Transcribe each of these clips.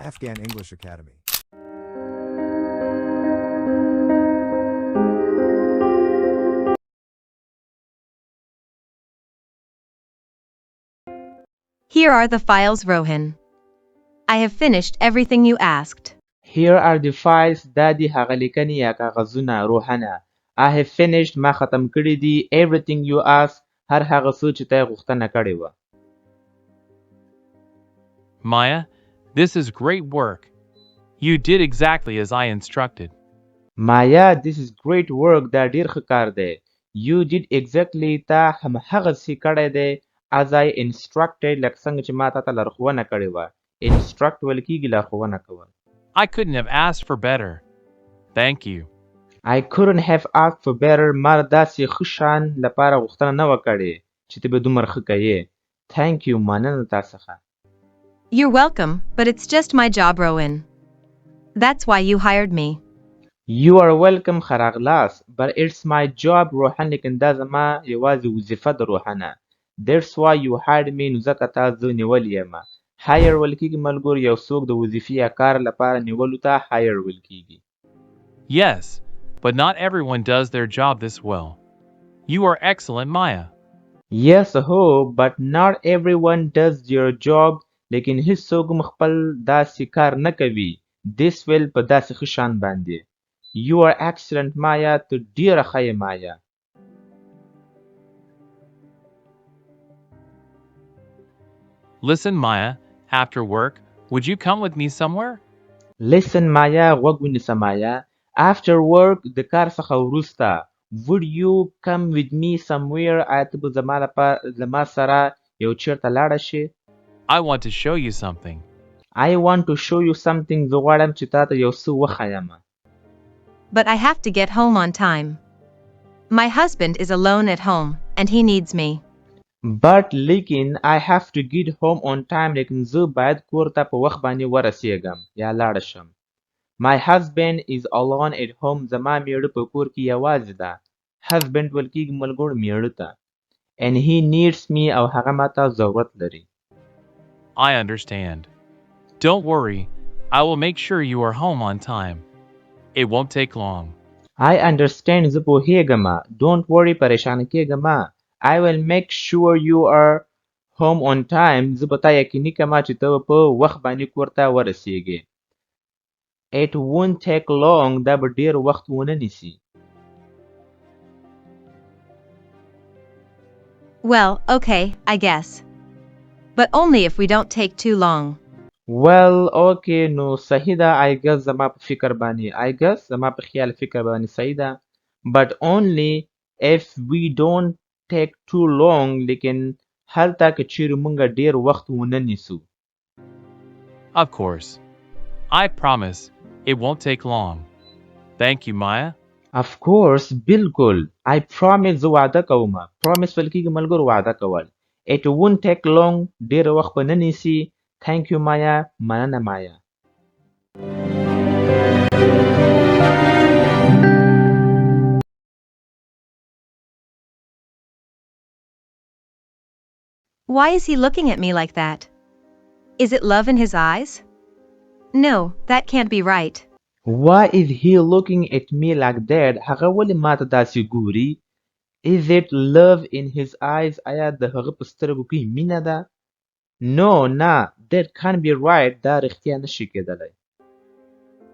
Afghan English Academy. Here are the files, Rohan. I have finished everything you asked. Here are the files دا دی هغه لیکنې یا کاغذونه روحنه. I have finished ما ختم کړي دي everything you asked هر هغه څه چې تا غوښتنه کړې وه. Maya, this is great work. You did exactly as I instructed. Maya, this is great work دا ډیر ښه کار دی. You did exactly تا هم هغه څه کړی دی as I instructed لکه څنګه چې ما تا ته لارښوونه کړې وه. Instruct ویل کېږي لارښوونه کول. I couldn't have asked for better. Thank you. I couldn't have asked for better ما داسې ښه شان لپاره غوښتنه نه وه کړې چې ته به دومره ښه کوې. Thank you مننه تا څخه. You're welcome, but it's just my job, Rohan. That's why you hired me. You are welcome ښه راغلاست but it's my job روحن لیکن دا زما یوازې وظیفه ده روحنه. That's why you hired me نو ځکه تا زه نیولی یم. Hire ویل کېږي ملګرو یو څوک د وظیفې یا کار لپاره نیولو ته hire ویل کېږي. Yes, but not everyone does their job this well. You are excellent, Maya. Yes ho but not everyone does their job لیکن هیڅوک هم خپل داسې کار نه کوي this well په داسې ښه شان باندې. You are excellent Maya ته ډېره ښه یې Maya. Listen, Maya, after work, would you come with me somewhere? Listen Maya غوږ ونیسه Maya. After work د کار څخه وروسته would you come with me somewhere آیا ته به زما سره یو چیرته لاړه شې؟ I want to show you something. I want to show you something زه غواړم چې تا ته یو څه وښیم. But I have to get home on time. My husband is alone at home, and he needs me. But لیکن I have to get home on time لیکن زه باید کور ته په وخت باندې ورسیږم یا لاړ شم. My husband is alone at home زما میړه په کور کې یوازې ده. Husband ویل کېږي ملګرو میړه ته. And he needs me او هغه ماته ضرورت لري. I understand. Don't worry, I will make sure you are home on time. It won't take long. I understand زه پوهیږم. Don't worry پریشان کېږه. I will make sure you are home on time زه به تا یقیني کړم چې ته په وخت باندې کور ته ورسیږې. It won't take long دا به ډېر وخت ونه نیسي. Well, okay, I guess. But only if we don't take too long. Well, okay نو صحیح ده I guess زما په فکر باندې I guess زما په خیال فکر باندې صحیح ده. But only if we don't take too long لیکن هلته که چیرې مونږ ډېر وخت ونه نیسو. Of course. I promise, it won't take long. Thank you, Maya. Of course بالکل I promise زه وعده کوم. Promise ویل کېږي ملګرو وعده کول. It won't take long ډېر وخت به نه نیسي. Thank you Maya مننه Maya. Why is he looking at me like that? Is it love in his eyes? No, that can't be right. Why is he looking at me like that هغه ولې ماته داسې ګوري؟ Is it love in his eyes آیا د هغه په سترګو کې مینه ده؟ No, nah, that can't be right دا رښتیا نشي کېدلی.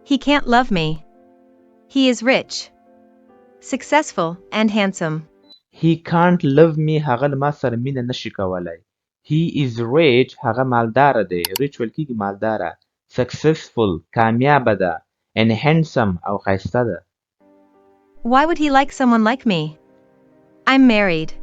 He can't love me. He is rich, successful, and handsome. He can't love me هغه له ما سره مینه نشي کولی. He is rich هغه مالداره دی. Rich ویل کېږي مالداره. Successful کامیابه ده. And handsome او ښایسته ده. Why would he like someone like me? I'm married.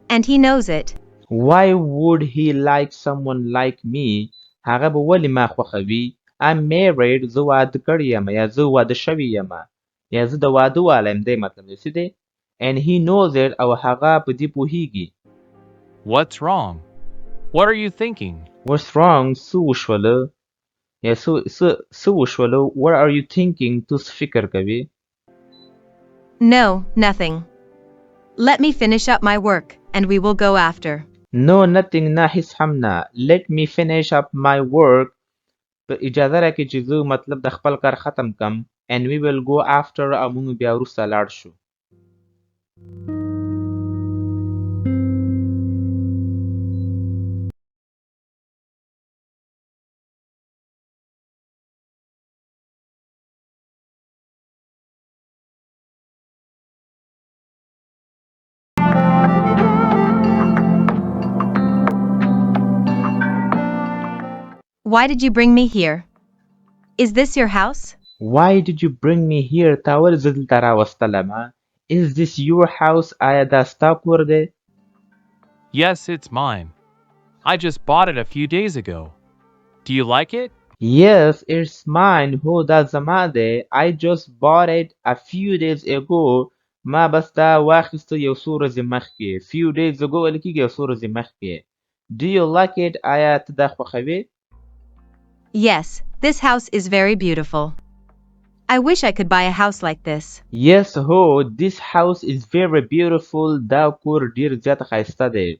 And he knows it. Why would he like someone like me? هغه به ولې ما خوښوي. I'm married زه واده کړی یم یا زه واده شوی یم یا زه د واده والا یم دی مطلب دی دی. And he knows it او هغه په دې پوهیږي. What's wrong? What are you thinking? What's wrong? څه وشوله یا څه وشوله What are you thinking? تو څه فکر کوي؟ No, nothing. Let me finish up my work and we will go after. No, nothing نه هیڅ هم نه. Let me finish up my work ته اجازه راکړې چې زه مطلب د خپل کار ختم کم and we will go after او موږ بیا وروسته لاړ شو. Why did you bring me here? Is this your house? Why did you bring me here? تا ولې زه دلته راوستلمه؟ Is this your house? آیا دا ستا کور دی؟ Yes, it's mine. I just bought it a few days ago. Do you like it? Yes, it's mine. هو دا زما دی. I just bought it a few days ago. ما بس دا واخیسته یو څو ورځې مخکې. Few days ago ویل کېږي یو څو ورځې مخکې. Do you like it? آیا ته دا خوښوې؟ Yes, this house is very beautiful. I wish I could buy a house like this. Yes, ho, this house is very beautiful. دا کور ډیر زیات ښایسته دی.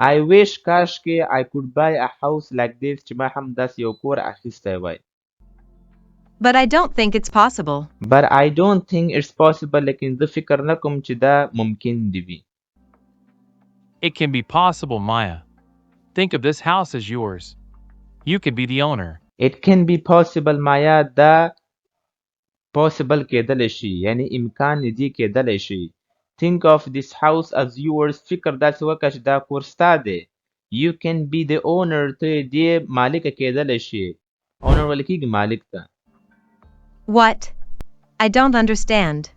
I wish کاشکې I could buy a house like this چې ما هم داسې یو کور اخیستی وای. But I don't think it's possible. But I don't think it's possible. لیکن زه فکر نه کوم چې دا ممکن دی وي. It can be possible, Maya. Think of this house as yours. You can be the owner. It can be possible, مایا دا possible کېدلی شي یعنی امکان دی کېدلی شي. Think of this house as yours. فکر داسې وکړه چې دا کور ستا دی. You can be the owner. ته دې مالک کېدلی شي. owner ویل کېږي مالک ته. What? I don't understand.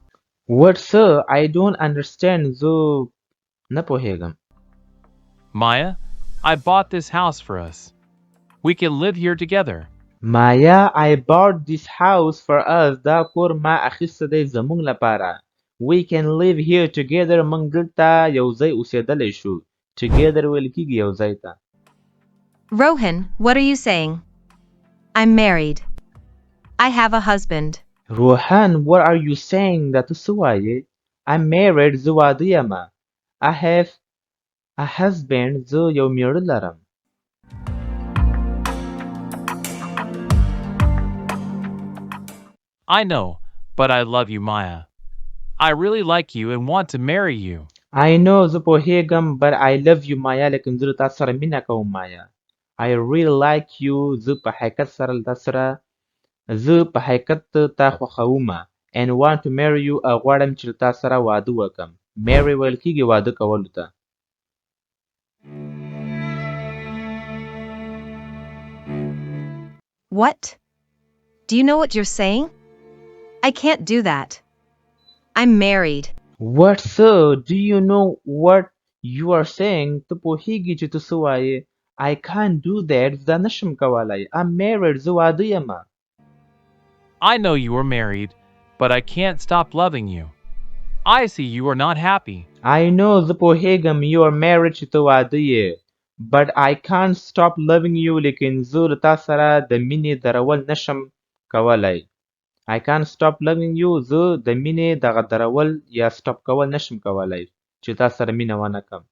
What, sir? I don't understand. زه نه پوهېږم. Maya, I bought this house for us. We can live here together. Maya, I bought this house for us. دا کور ما اخیسته دی زموږ لپاره. We can live here together. موږ دلته یو ځای اوسېدلی شو. Together ویل کېږي یو ځای ته. Rohan, what are you saying? I'm married. I have a husband. Rohan, what are you saying? دا ته څه وایې؟ I'm married. زه واده یم. I have a husband. زه یو میړه لرم. I know, but I love you, Maya. I really like you and want to marry you. I know, زه پوهېږم but I love you مایا لیکن زه له تا سره مینه کوم مایا. I really like you. زه په حقیقت سره له تا سره زه په حقیقت تا خوښوم and want to marry you او غواړم چې له تا سره واده وکړم. marry ویل کېږي واده کولو ته. What? Do you know what you're saying? I can't do that. I'm married. What, sir? Do you know what you are saying? ته پوهېږي چې ته څه وایې. I can't do that. زه نشم کولی. I'm married. زه واده یم. I know you are married, but I can't stop loving you. I see you are not happy. I know, زه پوهېږم you are married چې ته واده یې. But I can't stop loving you. لیکن زه له تا سره د مینې درول نشم کولی. I can't stop loving you. زه د مینې دغه درول یا stop کول نشم کولی چې تا سره مینه ونه کړم.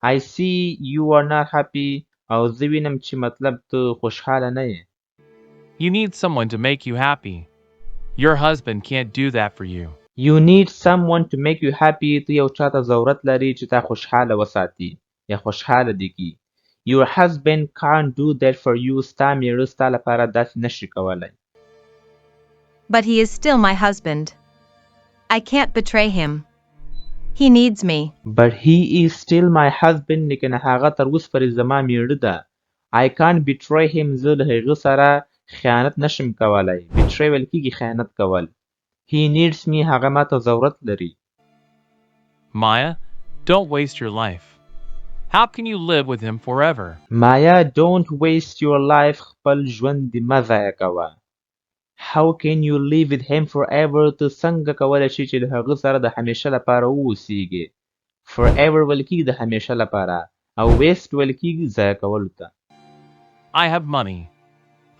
I see you are not happy. او زه وینم چې مطلب ته خوشحاله نه یې. You need someone to make you happy. Your husband can't do that for you. You need someone to make you happy. ته یو چاته ضرورت لري چې تا خوشحاله وساتي یا خوشحاله دې کړي. Your husband can't do that for you. ستا میړه ستا لپاره داسې نشي کولی. But he is still my husband. I can't betray him. He needs me. But he is still my husband. لیکن هغه تر اوسه پورې زما میړه ده. I can't betray him. زه له هغه سره خیانت نشم کولی. betray ویل کېږي خیانت کول. He needs me. هغه ما ته ضرورت لري. Maya, don't waste your life. How can you live with him forever? Maya, don't waste your life. خپل ژوند دې مه ضایع کوه. How can you live with him forever? ته څنګه کولی شي چې د هغه سره د همیشه لپاره واوسیږې. forever ویل کېږي د همیشه لپاره او waste ویل کېږي ضایع کولو ته. I have money,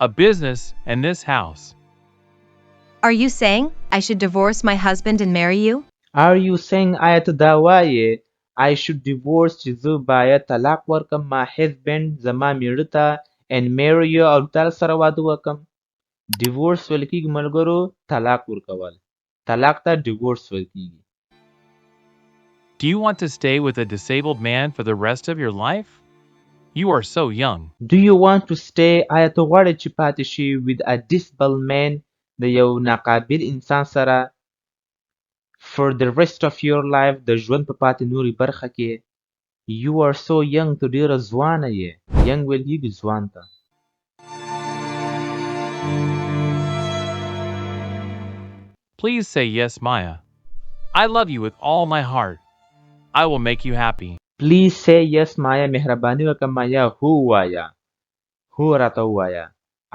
a business, and this house. Are you saying I should divorce my husband and marry you? Are you saying آیا ته دا وایې I should divorce چې زه باید طلاق ورکړم my husband زما میړه ته and marry you او تا سره واده وکړم. ډیورس ویل کیږي ملګرو طلاق ورکول. طلاق ته ډیورس ویل کیږي. Do you want to stay with a disabled man for the rest of your life? You are so young. Do you want to stay آیا ته غواړې چې پاتې شي with a disabled man د یو ناقابل انسان سره for the rest of your life د ژوند په پاتې نورې برخه کې. You are so young ته ډېره ځوانه یې. young ویل کیږي ځوان ته. Please say yes, Maya. I love you with all my heart. I will make you happy. Please say yes مایا مهرباني وکړه مایا هو وایا. هو راته ووایه.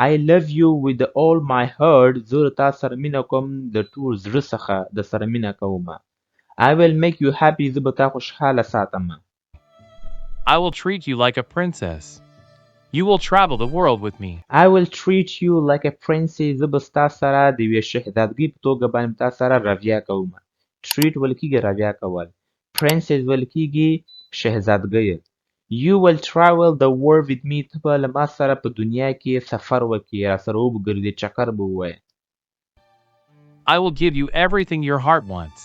I love you with all my heart. زه تا سره مینه کوم د ټول زړه څخه د سره مینه کوم. I will make you happy. زه به تا خوشحاله ساتم. I will treat you like a princess. You will travel the world with me. I will treat you like a princess. زه به ستا سره د یوې شهزادګۍ په توګه باندې تا سره رویه کوم. treat ویل کیږي رویه کول. princess ویل کیږي شهزادګۍ. You will travel the world with me. ته به له ما سره په دنیا کې سفر وکړې. را سره وګرځې چکر به ووایې. I will give you everything your heart wants.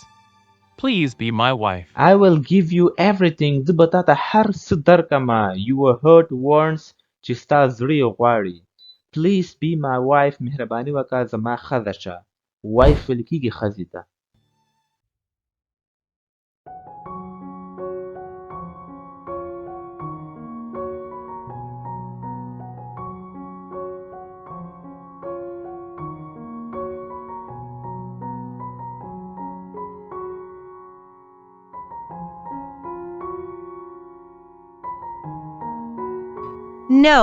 Please be my wife. I will give you everything. زه به تا ته هر څه درکمه. Your heart wants چې ستا زړه یې غواړي. Please be my wife. مهرباني وکړه زما ښځه شه. wife ویل کیږي ښځې ته. No.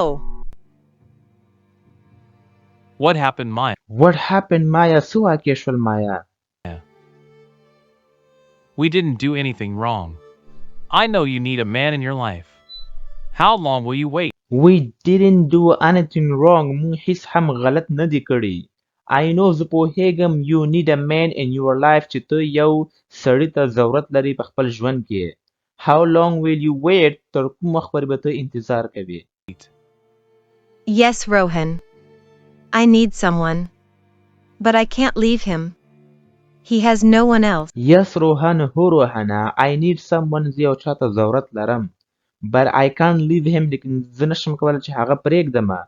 What happened, Maya? What happened مایا څه واقع شول مایا. We didn't do anything wrong. I know you need a man in your life. How long will you wait? We didn't do anything wrong. مونږ هیڅ هم غلط نه دي کړي. I know زه پوهیږم you need a man in your life چې ته یو سړي ته ضرورت لري په خپل ژوند کې. How long will you wait? تر کوم وخت پورې به ته انتظار کوې. Yes, Rohan. I need someone. But I can't leave him. He has no one else. Yes, Rohan. هو روحانه. I need someone. زه یو چا ته ضرورت لرم. But I can't leave him. لیکن زه نشم کولی چې هغه پرېږدم.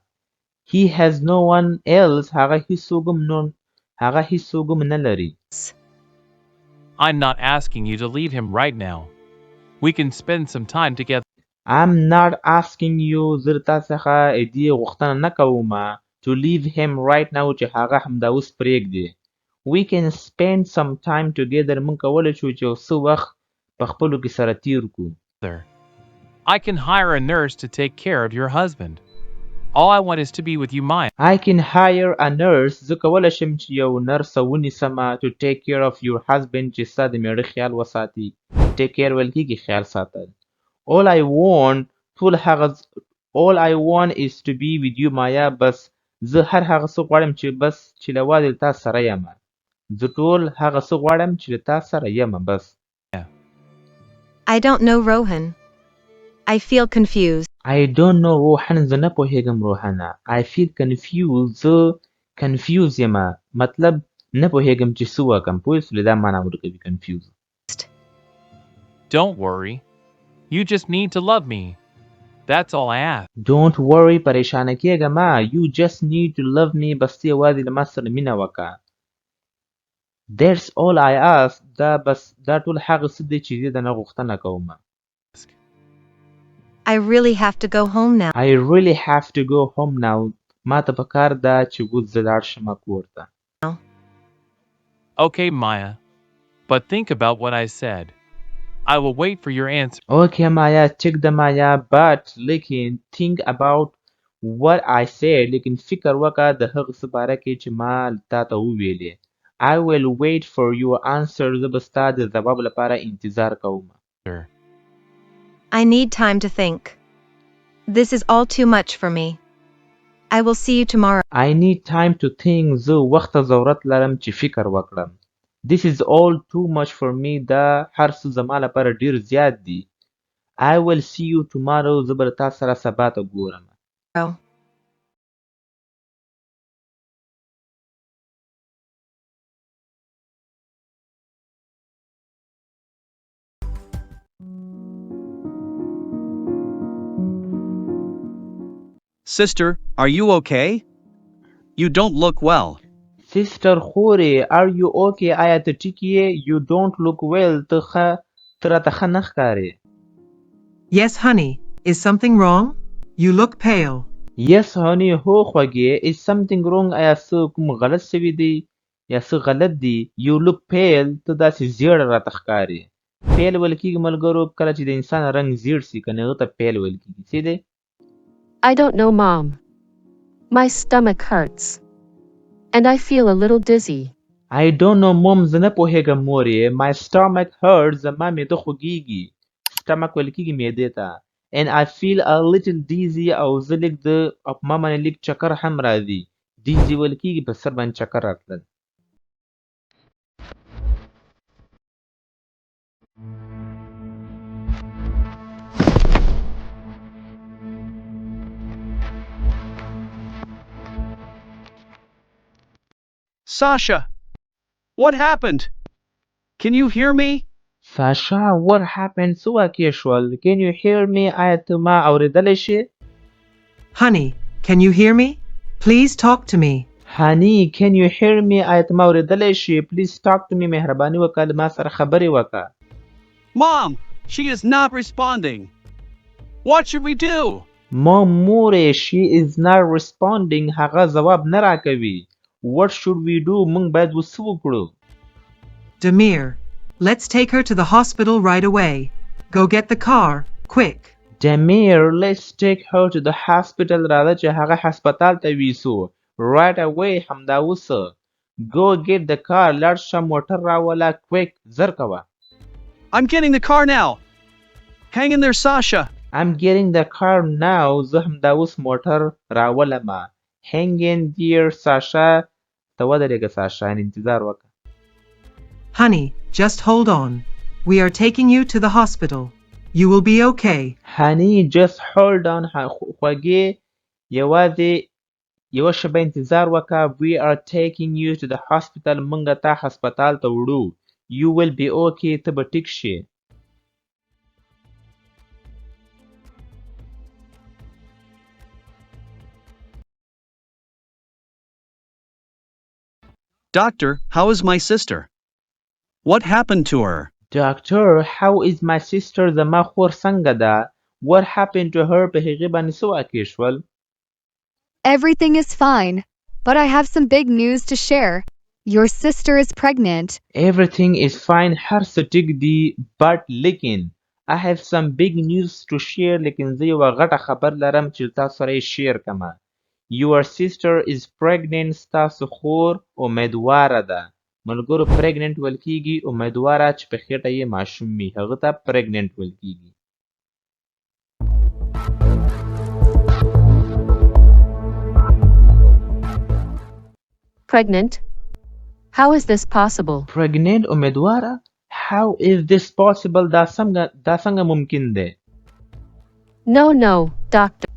He has no one else. هغه هیڅوک هم نه لري. I'm not asking you to leave him right now. We can spend some time together. I'm not asking you. زه تا څخه دې غوښتنه نه کوم to leave him right now چې هغه همدا اوس پرېږدي. We can spend some time together. موږ کولی شو چې یو څه وخت په خپلو کې سره تیر کړو. I can hire a nurse to take care of your husband. All I want is to be with you, Maya. I can hire a nurse. زه کولی شم چې یو نرس ونیسم to take care of your husband چې ستا د مېړه خیال وساتي. take care ویل کېږي خیال ساتل. All I want is to be with you, Maya. بس زه هر هغه څه غواړم چې یوازې تا سره یم. زه ټول هغه څه غواړم چې تا سره یم بس. I don't know, Rohan. I feel confused. I don't know, Rohan. زه نه پوهیږم روحانه. I feel confused. زه confused یم. مطلب نه پوهیږم چې څه وکړم. پوه شولې دا معنا ورکوي confused. Don't worry. You just need to love me. That's all I ask. Don't worry. پریشانه کېږه مه. You just need to love me. بس ته یوازې له ما سره مینه وکړه. That's all I ask. دا ټول هغه څه دی چې زه دنه غوښتنه کوم. I really have to go home now. I really have to go home now. ما ته پکار ده چې اوس زه لاړ شم کور ته. Okay, Maya. But think about what I said. I will wait for your answer. Okay, Maya. Check the Maya. But لیکن think about what I said. لیکن فکر وکړه د هغه څه باره کې چې ما تا ته وویلې. I will wait for your answer. زه به ستا د ځواب لپاره انتظار کوم. I need time to think. This is all too much for me. I will see you tomorrow. I need time to think. زه وخت ته ضرورت لرم چې فکر وکړم. This is all too much for me. دا هر څه زما لپاره ډیر زیات دي. I will see you tomorrow. زه به تا سره سبا ته ګورم. Sister, are you okay? You don't look well. Sister خورې are you okay آیا ته ټیک یې you don't look well ته راته ښه نه ښکارې. Yes, honey. Is something wrong? You look pale. Yes honey هو خوږې is something wrong آیا څه کوم غلط شوي دی یا څه غلط دی. you look pale ته داسې زیړ راته ښکارې. پیل ویل کېږي ملګرو کله چې د انسان رنګ زیړ سي که نه هغه ته پیل ویل کېږي. څه دی؟ I don't know, Mom. My stomach hurts. And I feel a little dizzy. I don't know mom زه نه پوهېږم مورې. my stomach hurts زما معده خوږېږي. stomach ویل کېږي معدې ته. and I feel a little dizzy او زه لږ او په ما باندې لږ چکر هم راځي. dizzy ویل کېږي په سر باندې چکر راتلل. Sasha! What happened? Can you hear me? Sasha, what happened? څه واقع شول؟ Can you hear me? آیا ته ما اورېدلی شې؟ Honey, can you hear me? Please talk to me. Honey, can you hear me? آیا ته ما اورېدلی شې؟ Please talk to me. مهرباني وکړه له ما سره خبرې وکړه. Mom, she is not responding. What should we do? Mom, مورې she is not responding. هغه ځواب نه راکوي. What should we do? موږ باید اوس څه وکړو؟ Demir, let's take her to the hospital right away. Go get the car, quick. Demir, let's take her to the hospital. راځه چې هغه هسپتال ته ویسو. Right away همدا اوس. Go get the car. لاړ شه موټر راوله. Quick زر کوه. I'm getting the car now. Hang in there, Sasha. I'm getting the car now. زه همدا اوس موټر راولمه. Hang in there, Sasha. ته ودرېږه ساشا انتظار وکړه. Honey, just hold on. We are taking you to the hospital. You will be okay. Honey, just hold on. خوږې یوازې یوه شېبه انتظار وکړه. We are taking you to the hospital. موږ تا هسپتال ته وړو. You will be okay. ته به ټیک شې. Doctor, how is my sister? What happened to her? Doctor, how is my sister? زما خور څنګه ده؟ What happened to her? په هغې باندې څه واقع شول؟ Everything is fine, but I have some big news to share. Your sister is pregnant. Everything is fine. هر څه ټیک دي. But لیکن I have some big news to share. لیکن زه یوه غټه خبر لرم چې تاسو سره یې شیر کړمه. Your sister is pregnant. ستاسو خور امیدواره ده. ملګرو pregnant ویل کېږي امیدواره چې په خېټه یې ماشوم وي. هغه ته pregnant ویل کېږي. Pregnant? How is this possible? Pregnant امیدواره. How is this possible? دا څنګه ممکن دی؟ No, doctor.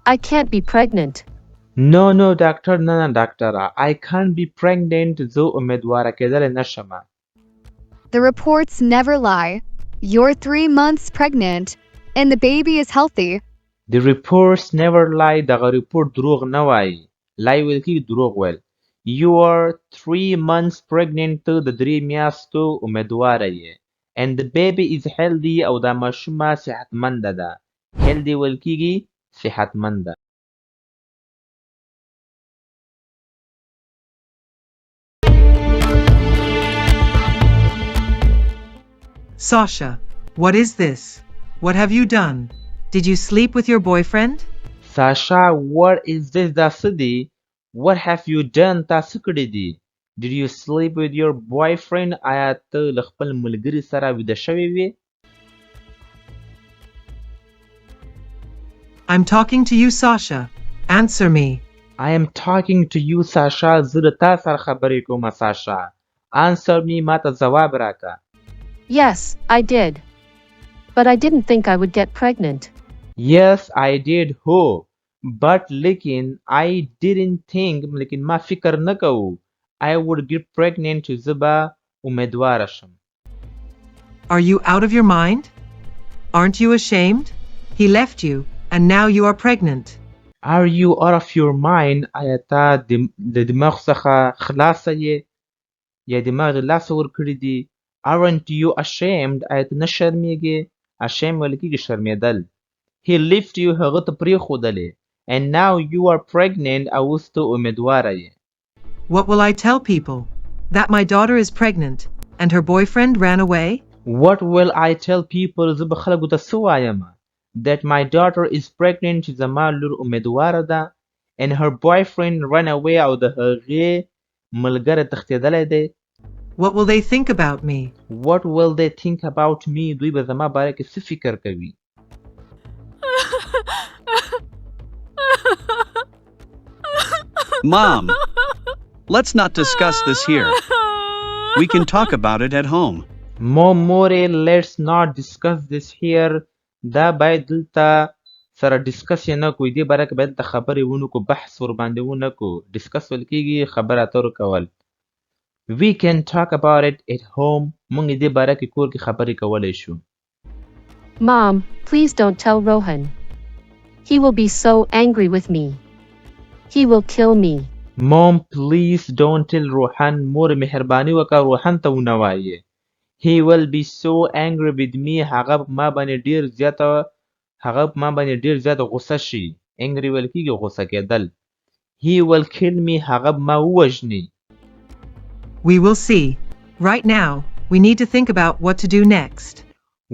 I can't be pregnant. No, doctor. نه ډاکټره. I can't be pregnant. زه امیدواره کېدلی نشم. The reports never lie. You're 3 months pregnant, and the baby is healthy. The reports never lie. دغه ریپورت دروغ نه وایي. lie ویل کېږي دروغ ویل. You are 3 months pregnant. ته د 3 میاشتو امیدواره یې. And the baby is healthy. او دا ماشومه صحتمنده ده. healthy ویل کېږي صحتمنده. Sasha, what is this? What have you done? Did you sleep with your boyfriend? Sasha, what is this? دا څه دی؟ What have you done? تا څه کړي دي؟ Did you sleep with your boyfriend? آیا ته له خپل ملګري سره ویده شوی وې؟ I'm talking to you, Sasha. Answer me. I am talking to you, Sasha. زه له تا سره خبرې کوم ساشا. Answer me. ما ته ځواب راکړه. Yes, I did. But I didn't think I would get pregnant. Yes, I did. هو. But لیکن I didn't think لیکن ما فکر نه کوو. I would get pregnant چې زه به امیدواره شم. Are you out of your mind? Aren't you ashamed? He left you, and now you are pregnant. Are you out of your mind? آیا تا د دماغ څخه خلاصه یې یا دماغ دې لاسه ورکړي دي؟ Aren't you ashamed? آیا ته نه شرمېږې؟ ashamed ویل کېږي شرمېدل. He left you هغه ته پرېښودلې. And now you are pregnant او اوس ته امیدواره یې. What will I tell people? That my daughter is pregnant and her boyfriend ran away? What will I tell people? زه به خلکو ته څه وایم؟ That my daughter is pregnant چې زما لور امیدواره ده and her boyfriend ran away او د هغې ملګری تښتېدلی دی. What will they think about me? What will they think about me? دوی به زما باره کې څه فکر کوي؟ Mom, let's not discuss this here. We can talk about it at home. مورې let's not discuss this here. دا باید دلته سره ډسکس یې نه کوو. دې باره کې باید دلته خبرې ونه کړو، بحث ورباندې ونه کړو. ډسکس ویل کېږي خبرې اترې کول. We can talk about it at home. موږ دې باره کې کور کې خبرې کولی شو. Mom, please don't tell Rohan. He will be so angry with me. He will kill me. Mom, please don't tell Rohan. مور مهرباني وکړه روحان ته ونه وایې. He will be so angry with me. هغه ما باندې ډیر زیات غوسه شي. angry ویل کېږي غوسه کېدل. He will kill me. هغه ما ووژني. We will see. Right now, we need to think about what to do next.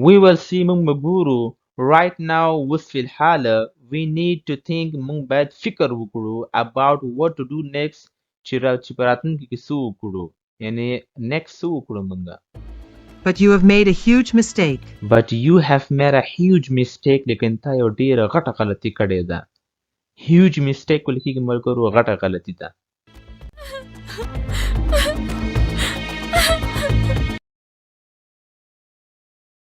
We will see. موږ به ګورو. Right now اوس فی الحاله we need to think. موږ باید فکر وکړو about what to do next. چې په راتلونکي کې څه وکړو. یعنی next څه وکړو موږ. But you have made a huge mistake. But you have made a huge mistake. لیکن تا یو ډیره غټه غلطي کړې ده. Huge mistake ویل کېږي ملګرو غټه غلطي ده.